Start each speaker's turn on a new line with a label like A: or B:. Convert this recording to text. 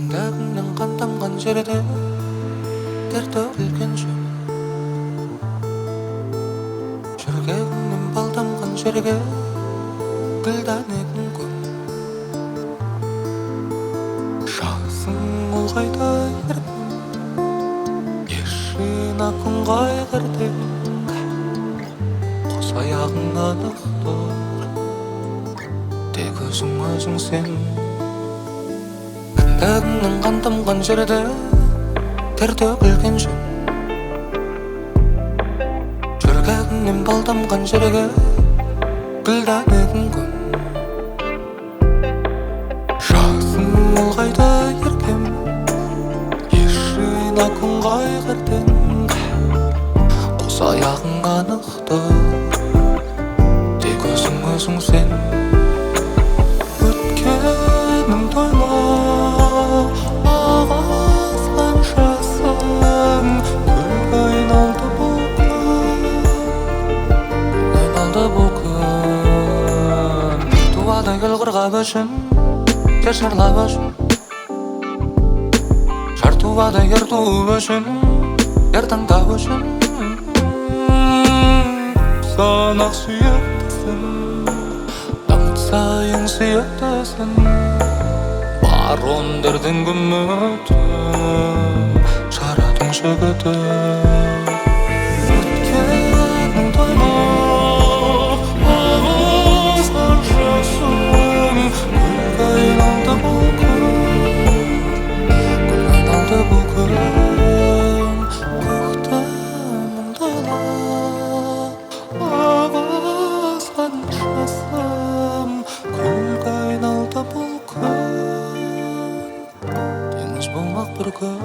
A: Күндегіңнен қан тамған жерде тер төгілген жөн, жүрегіңнен бал тамған жерге гүлдәнегің көп. Жасың ұлғайда еркін, ешін акын қайғырдың, қос аяғың анық тұр, тек өзің сен. Күндегіңнен қан тамған жерде тер төгілген жөн, жүрегіңнен бал тамған жерге гүлдәнегің көп. Жасың ұлғайды еркем, ешін акын қайғырдың, қос аяғың анық тұр, тек өзің сен. Өткенің тойла ағызған жасың, гүлге айналды бұл күн. Туады гүл қырғап үшін, жер шарлап үшін, жар туады ер туып үшін, ер таңдап үшін. Санақ сүйектісің, дамыт сайын сүйектісің, бар өндірдің үміті, жарадың жігіті. Өткенің тойма ағызған жасың, гүлге айналды бұл күн, көктемің тойла ағызған жасың, гүлге айналды бұл күн, теңіз болмақ бір күн.